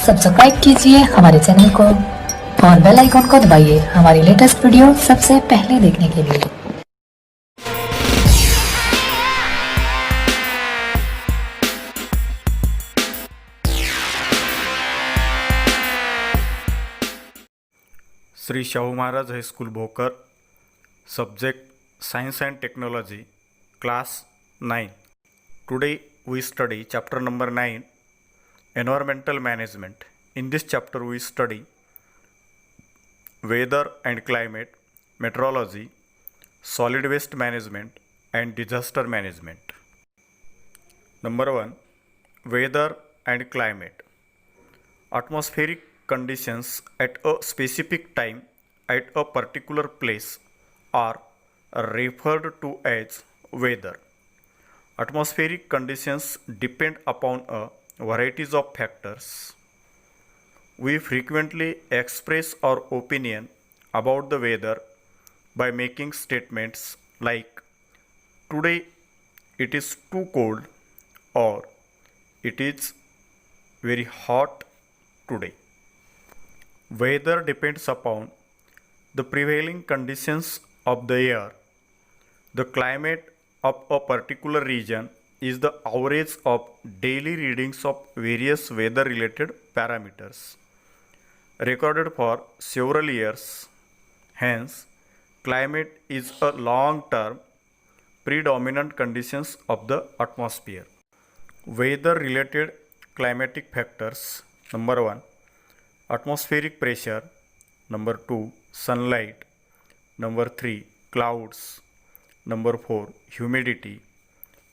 Subscribe कीजिए हमारे channel को और बेल आइकॉन को दबाइए हमारी लेटेस्ट वीडियो सबसे पहले देखने के लिए। Shri Shahu Maharaj high school Bhokar, subject Science and Technology, class 9. Today we study chapter number 9, Environmental Management. In this chapter we study weather and climate, meteorology, solid waste management and disaster management. Number 1, weather and climate. Atmospheric conditions at a specific time at a particular place are referred to as weather. Atmospheric conditions depend upon a varieties of factors. We frequently express our opinion about the weather by making statements like today it is too cold or it is very hot today. Weather depends upon the prevailing conditions of the year. The climate of a particular region is the average of daily readings of various weather related parameters recorded for several years. Hence, climate is a long term predominant conditions of the atmosphere. Weather related climatic factors: number 1, atmospheric pressure; number 2, sunlight; number 3, clouds; number 4, humidity;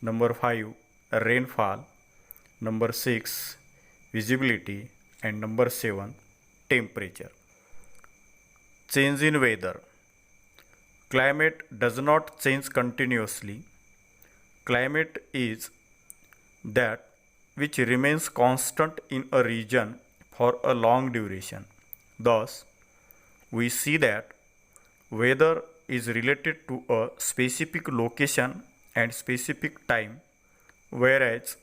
number 5, rainfall; number 6, visibility; and number 7, temperature. Change in weather. Climate does not change continuously. Climate is that which remains constant in a region for a long duration. Thus, we see that weather is related to a specific location and specific time, whereas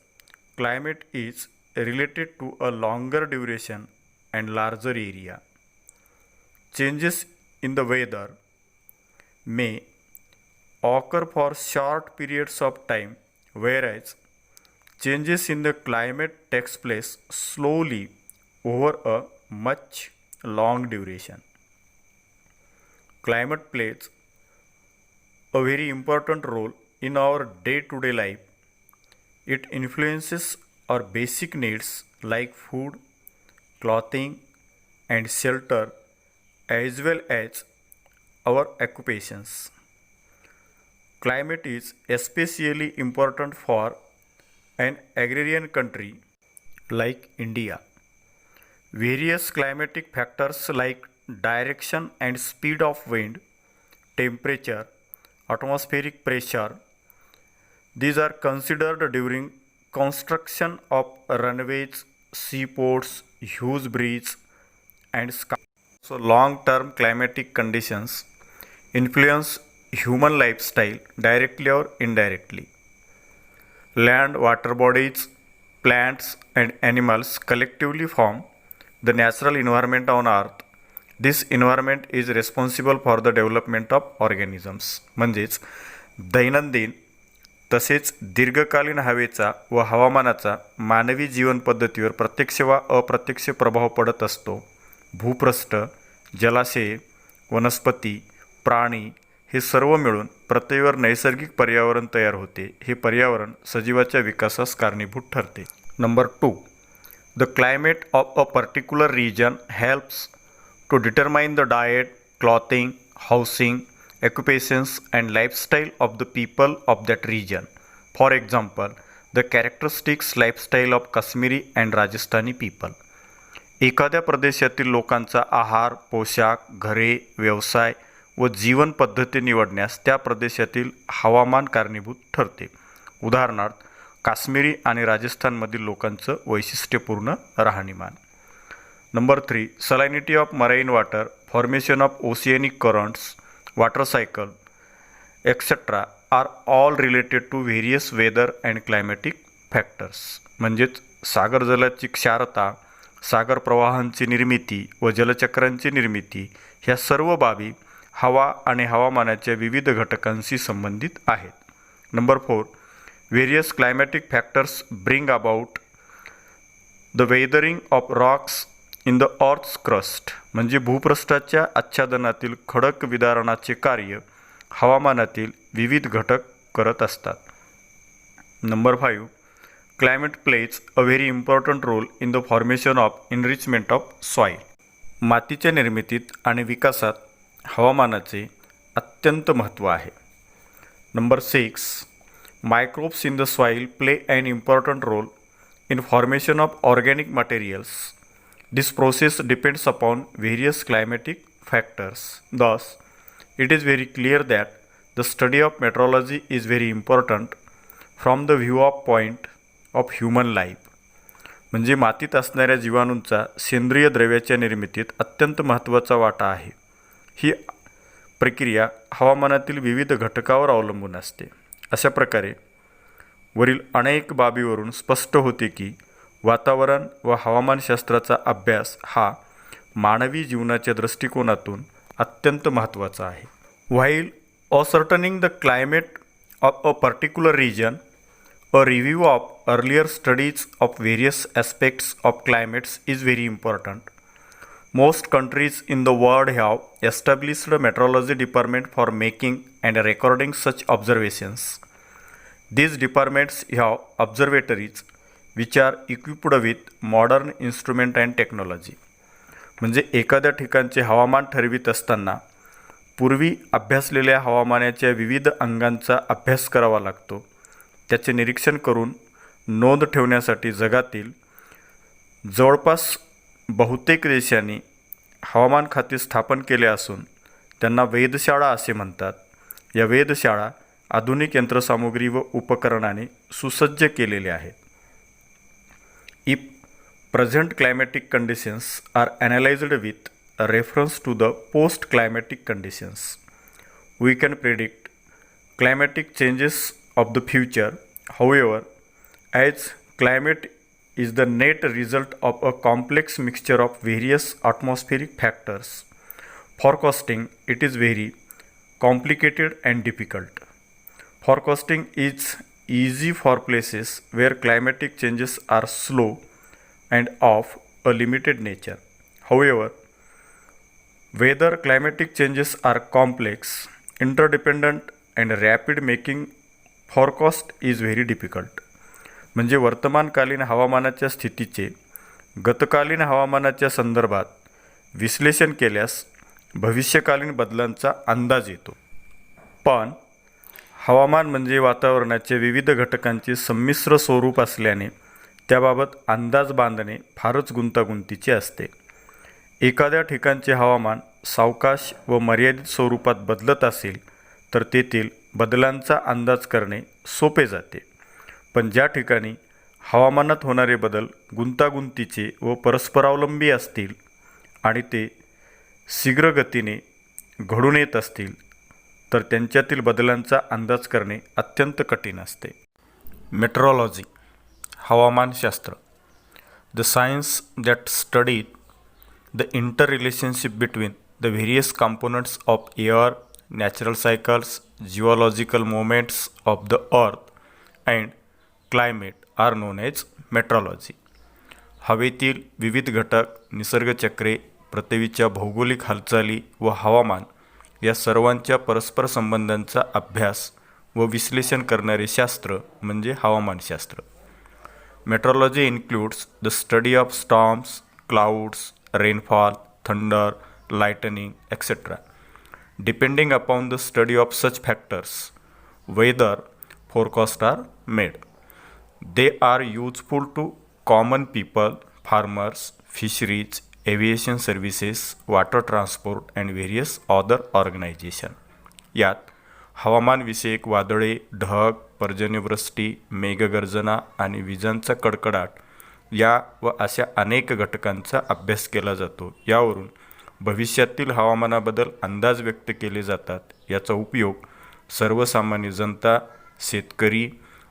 climate is related to a longer duration and larger area. Changes in the weather may occur for short periods of time, whereas changes in the climate takes place slowly over a much long duration. Climate plays a very important role in our day-to-day life. It influences our basic needs like food, clothing, and shelter, as well as our occupations. Climate is especially important for an agrarian country like India. Various climatic factors like direction and speed of wind, temperature, atmospheric pressure, these are considered during construction of runways, seaports, huge bridges, and sky. So long-term climatic conditions influence human lifestyle directly or indirectly. Land, water bodies, plants, and animals collectively form the natural environment on earth. This environment is responsible for the development of organisms. म्हणजेच दैनंदिन तसेच दीर्घकालीन हवेचा व हवामानाचा मानवी जीवन पद्धतीवर प्रत्यक्ष वा अप्रत्यक्ष प्रभाव पडत असतो. भूपृष्ठ, जलाशये, वनस्पती, प्राणी हे सर्व मिळून पृथ्वीवर नैसर्गिक पर्यावरण तयार होते. हे पर्यावरण सजीवाच्या विकासास कारणीभूत ठरते. Number 2, the climate of a particular region helps to determine the diet, clothing, housing, occupations, and lifestyle of the people of that region. For example, the characteristics lifestyle of Kashmiri and Rajasthani people. एखाद्या प्रदेशातील लोकांचा आहार, पोशाख, घरे, व्यवसाय व जीवन पद्धती निवडण्यास त्या प्रदेशातील हवामान कारणीभूत ठरते. उदाहरणार्थ, काश्मीरी आणि राजस्थानमधील लोकांचं वैशिष्ट्यपूर्ण राहणीमान. Number 3, salinity of marine water, formation of oceanic currents, water cycle, etcetera are all related to various weather and climatic factors. म्हणजेच सागर जलाची क्षारता, सागर प्रवाहांची निर्मिती व जलचक्रांची निर्मिती ह्या सर्व बाबी हवा आणि हवामानाच्या विविध घटकांशी संबंधित आहेत. Number 4, various climatic factors bring about the weathering of rocks in the earth's crust, म्हणजे भूपृष्ठाच्या आच्छादनातील खडक विदारणाचे कार्य हवामानातील विविध घटक करत असतात. Number 5, climate plays a very important role in the formation of enrichment of soil. मातीच्या निर्मितीत आणि विकासात हवामानाचे अत्यंत महत्त्व आहे. Number 6, microbes in the soil play an important role in formation of organic materials. This process depends upon various climatic factors. Thus, it is very clear that the study of meteorology is very important from the viewpoint of human life. म्हणजे मातीत असणाऱ्या जीवाणूंचा सेंद्रिय द्रव्याच्या निर्मितीत अत्यंत महत्त्वाचा वाटा आहे. ही प्रक्रिया हवामानातील विविध घटकावर अवलंबून असते. अशा प्रकारे वरील अनेक बाबीवरून स्पष्ट होते की वातावरण व हवामानशास्त्राचा अभ्यास हा मानवी जीवनाच्या दृष्टिकोनातून अत्यंत महत्त्वाचा आहे. While ascertaining the climate of a particular region, a review of earlier studies of various aspects of climates is very important. Most countries in the world have established meteorology department for making and recording such observations. These departments have observatories which are equipped with modern instrument and technology. म्हणजे एखाद्या ठिकाणचे हवामान ठरवित असताना पूर्वी अभ्यासलेल्या हवामानाच्या विविध अंगांचा अभ्यास करावा लागतो. त्याचे निरीक्षण करून नोंद ठेवण्यासाठी जगातील जवळपास बहुतेक देशांनी हवामान खाते स्थापन केले असून त्यांना वेधशाळा असे म्हणतात. या वेधशाळा आधुनिक यंत्रसामुग्री व उपकरणाने सुसज्ज केलेले आहेत. If present climatic conditions are analysed with reference to the post climatic conditions, we can predict climatic changes of the future. However, as climate is the net result of a complex mixture of various atmospheric factors. Forecasting it is very complicated and difficult. Forecasting is easy for places where climatic changes are slow and of a limited nature. However, whether climatic changes are complex, interdependent and rapid, making forecast is very difficult. म्हणजे वर्तमानकालीन हवामानाच्या स्थितीचे गतकालीन हवामानाच्या संदर्भात विश्लेषण केल्यास भविष्यकालीन बदलांचा अंदाज येतो. पण हवामान म्हणजे वातावरणाच्या विविध घटकांचे संमिश्र स्वरूप असल्याने त्याबाबत अंदाज बांधणे फारच गुंतागुंतीचे असते. एखाद्या ठिकाणचे हवामान सावकाश व मर्यादित स्वरूपात बदलत असेल तर तेथील बदलांचा अंदाज करणे सोपे जाते. पण ज्या ठिकाणी हवामानात होणारे बदल गुंतागुंतीचे व परस्परावलंबी असतील आणि ते शीघ्र गतीने घडून येत असतील तर त्यांच्यातील बदलांचा अंदाज करणे अत्यंत कठीण असते. मेट्रोलॉजी, हवामानशास्त्र, the science that studied the inter relationship between the various components of air, natural cycles, geological moments of the earth and climate are known as meteorology. हवेतील विविध घटक, निसर्गचक्रे, पृथ्वीच्या भौगोलिक हालचाली व हवामान या सर्वांच्या परस्पर संबंधांचा अभ्यास व विश्लेषण करणारे शास्त्र म्हणजे हवामानशास्त्र. Metrology includes the study of storms, clouds, rainfall, thunder, lightning, etc. Depending upon the study of such factors, weather forecasts are made. They are useful to common people, farmers, fisheries, aviation services, water transport and various other organizations. यात हवामानविषयक वादळे, ढग, पर्जन्यवृष्टी, मेघगर्जना आणि विजांचा कडकडाट या व अशा अनेक घटकांचा अभ्यास केला जातो. यावरून भविष्यातील हवामानाबद्दल अंदाज व्यक्त केले जातात. याचा उपयोग सर्वसामान्य जनता, शेतकरी,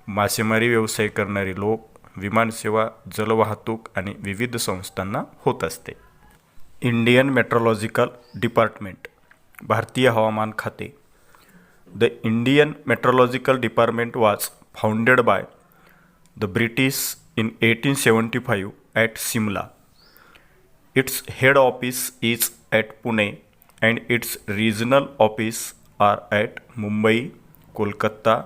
मासेमारी व्यवसाय करणारे लोक, विमानसेवा, जलवाहतूक आणि विविध संस्थांना होत असते. इंडियन मेट्रोलॉजिकल डिपार्टमेंट, भारतीय हवामान खाते. The Indian Meteorological Department was founded by the British in 1875 at Simla. Its head office is at Pune and its regional office are at Mumbai, Kolkata,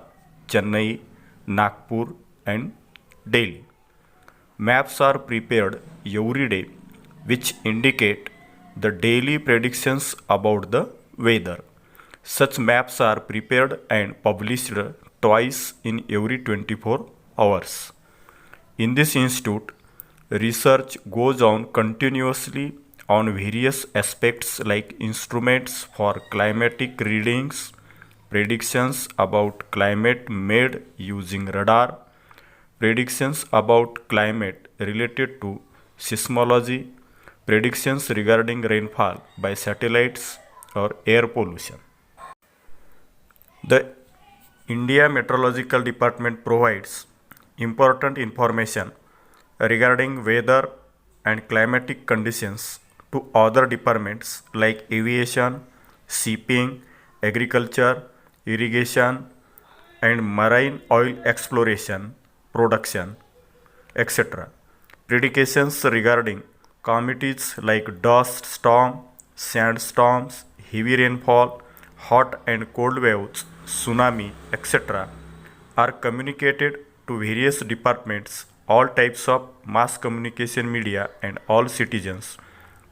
Chennai, Nagpur and Delhi. Maps are prepared every day which indicate the daily predictions about the weather. Such maps are prepared and published twice in every 24 hours. In this institute, research goes on continuously on various aspects like instruments for climatic readings, predictions about climate made using radar, predictions about climate related to seismology, predictions regarding rainfall by satellites or air pollution. The India Meteorological Department provides important information regarding weather and climatic conditions to other departments like aviation, shipping, agriculture, irrigation, and marine oil exploration, production, etc. Predictions regarding calamities like dust storm, sandstorms, heavy rainfall, hot and cold waves, tsunami, etc. are communicated to various departments, all types of mass communication media and all citizens.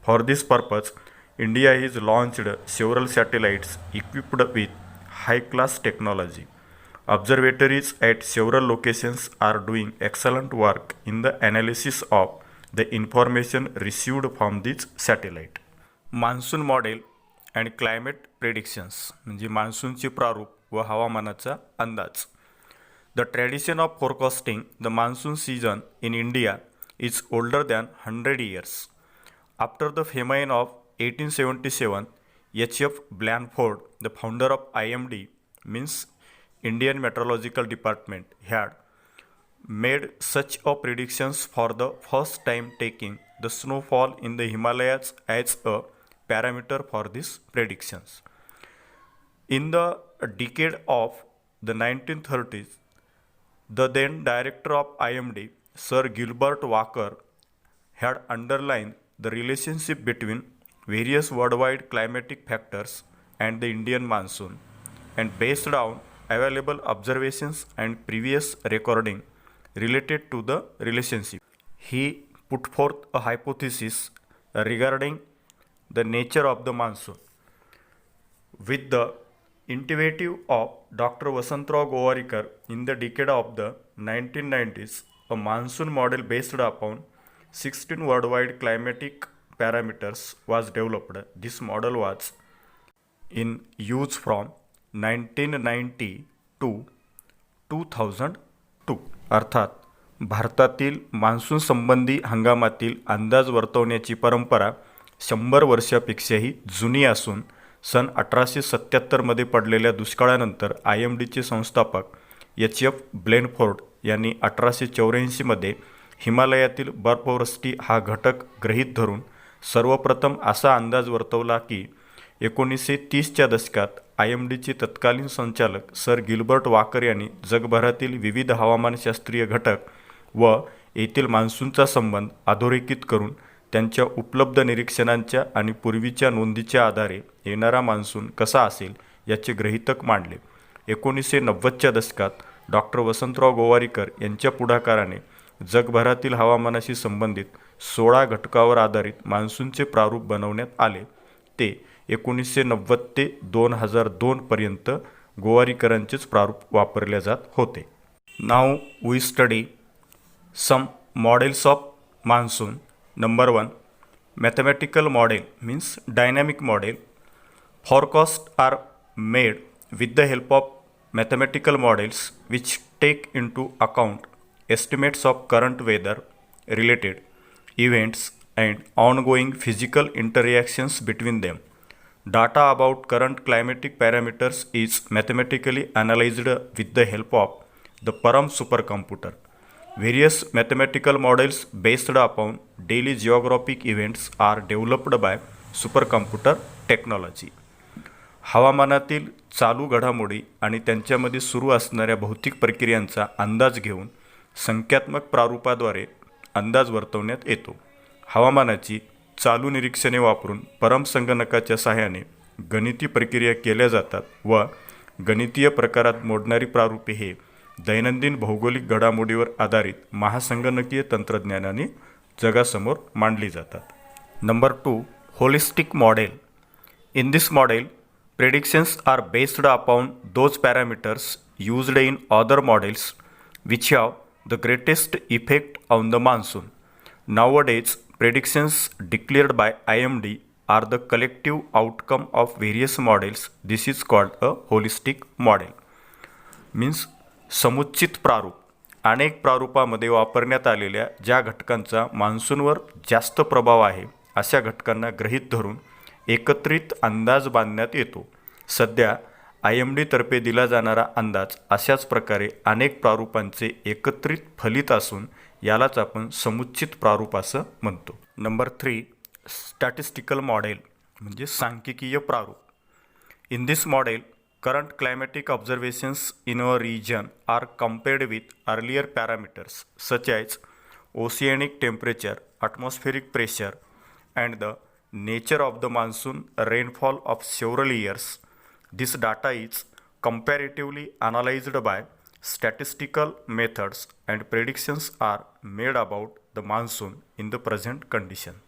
For this purpose, India has launched several satellites equipped with high-class technology. Observatories at several locations are doing excellent work in the analysis of the information received from this satellite. Monsoon model and climate predictions म्हणजे मान्सूनचे प्रारूप व हवामानाचा अंदाज. The tradition of forecasting the monsoon season in India is older than 100 years. After the famine of 1877, H.F. Blandford, the founder of IMD, means Indian Meteorological Department, had made such a predictions for the first time, taking the snowfall in the Himalayas as a parameter for these predictions. In the decade of the 1930s, the then director of IMD, Sir Gilbert Walker, had underlined the relationship between various worldwide climatic factors and the Indian monsoon, and based on available observations and previous recording related to the relationship, he put forth a hypothesis regarding the nature of the monsoon. With the initiative of Dr. Vasantrao Gowarikar in the decade of the 1990s, a monsoon model based upon 16 worldwide climatic parameters was developed. This model was in use from 1990 to 2002. अर्थात भारतातील monsoon संबंधी हंगामातील अंदाज वर्तवण्याची परंपरा 100 वर्षापेक्षाही जुनी असून सन 1877मध्ये पडलेल्या दुष्काळानंतर IMDचे संस्थापक H.F. ब्लेनफोर्ड यांनी 1884मध्ये हिमालयातील बर्फवृष्टी हा घटक गृहीत धरून सर्वप्रथम असा अंदाज वर्तवला की 1930च्या दशकात IMDचे तत्कालीन संचालक सर गिल्बर्ट वाकर यांनी जगभरातील विविध हवामानशास्त्रीय घटक व येथील मान्सूनचा संबंध अधोरेखित करून त्यांच्या उपलब्ध निरीक्षणांच्या आणि पूर्वीच्या नोंदीच्या आधारे येणारा मान्सून कसा असेल याचे गृहीतक मांडले. 1990च्या दशकात डॉक्टर वसंतराव गोवारीकर यांच्या पुढाकाराने जगभरातील हवामानाशी संबंधित 16 घटकावर आधारित मान्सूनचे प्रारूप बनवण्यात आले. ते 1990 ते 2002 पर्यंत गोवारीकरांचेच प्रारूप वापरले जात होते. नाव we study some models of monsoon. Number 1, mathematical model means dynamic model. Forecasts are made with the help of mathematical models which take into account estimates of current weather related events and ongoing physical interactions between them. Data about current climatic parameters is mathematically analyzed with the help of the Param supercomputer. Various mathematical models based upon daily geographic events are developed by supercomputer technology. हवामानातील चालू घडामोडी आणि त्यांच्यामध्ये सुरू असणाऱ्या भौतिक प्रक्रियांचा अंदाज घेऊन संख्यात्मक प्रारूपाद्वारे अंदाज वर्तवण्यात येतो. हवामानाची चालू निरीक्षणे वापरून परमसंगणकाच्या सहाय्याने गणिती प्रक्रिया केल्या जातात व गणितीय प्रकारात मोडणारी प्रारूपे हे दैनंदिन भौगोलिक घडामोडीवर आधारित महासंगणकीय तंत्रज्ञानाने जगासमोर मांडली जातात. Number 2, holistic model. In this model, predictions are based upon those parameters used in other models which have the greatest effect on the monsoon. Nowadays, predictions declared by IMD are the collective outcome of various models. This is called a holistic model. Means समुचित प्रारूप. अनेक प्रारूपामध्ये वापरण्यात आलेल्या ज्या घटकांचा मान्सूनवर जास्त प्रभाव आहे अशा घटकांना गृहीत धरून एकत्रित अंदाज बांधण्यात येतो. सध्या IMD तर्फे दिला जाणारा अंदाज अशाच प्रकारे अनेक प्रारूपांचे एकत्रित फलित असून यालाच आपण समुचित प्रारूप असं म्हणतो. नंबर 3, स्टॅटिस्टिकल मॉडेल म्हणजे सांख्यिकीय प्रारूप. In this model current climatic observations in our region are compared with earlier parameters such as oceanic temperature, atmospheric pressure, and the nature of the monsoon rainfall of several years. This data is comparatively analyzed by statistical methods and predictions are made about the monsoon in the present condition.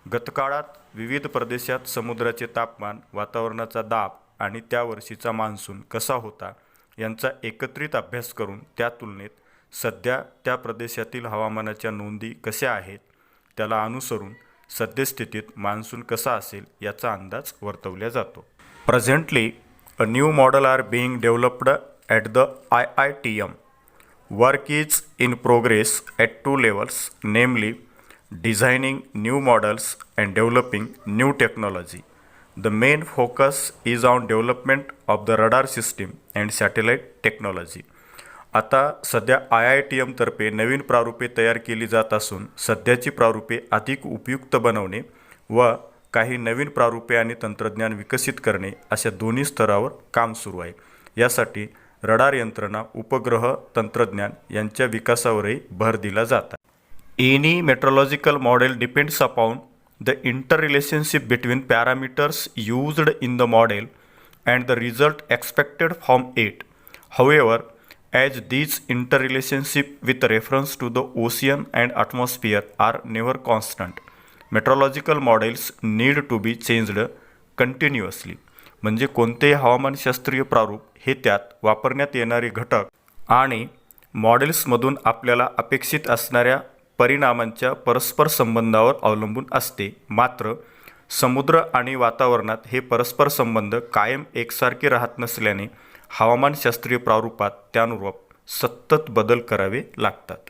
गतकाळात विविध प्रदेशात समुद्राचे तापमान, वातावरणाचा दाब आणि त्या वर्षीचा monsoon कसा होता यांचा एकत्रित अभ्यास करून त्या तुलनेत सध्या त्या प्रदेशातील हवामानाच्या नोंदी कशा आहेत त्याला अनुसरून सद्यस्थितीत मान्सून कसा असेल याचा अंदाज वर्तवला जातो. Presently a new model are being developed at the IITM. Work is in progress at 2 levels, नेमली designing new models and developing new technology. The main focus is on development of the radar system and satellite technology. आता सध्या IITM तर्फे नवीन प्रारूपे तयार केली जात असून सध्याची प्रारूपे अधिक उपयुक्त बनवणे व काही नवीन प्रारूपे आणि तंत्रज्ञान विकसित करणे अशा दोन्ही स्तरावर काम सुरू आहे. यासाठी रडार यंत्रणा, उपग्रह तंत्रज्ञान यांच्या विकासावरही भर दिला जात आहे. Any meteorological model depends upon the interrelationship between parameters used in the model and the result expected from it. However, as these interrelationship with reference to the ocean and atmosphere are never constant, meteorological models need to be changed continuously. म्हणजे कोणतेही हवामानशास्त्रीय प्रारूप हे त्यात वापरण्यात येणारे घटक आणि मॉडेल्समधून आपल्याला अपेक्षित असणाऱ्या परिणामांच्या परस्पर संबंधावर अवलंबून असते. मात्र समुद्र आणि वातावरणात हे परस्पर संबंध कायम एकसारखे राहत नसल्याने हवामानशास्त्रीय प्रारूपात त्यानुरूप सतत बदल करावे लागतात.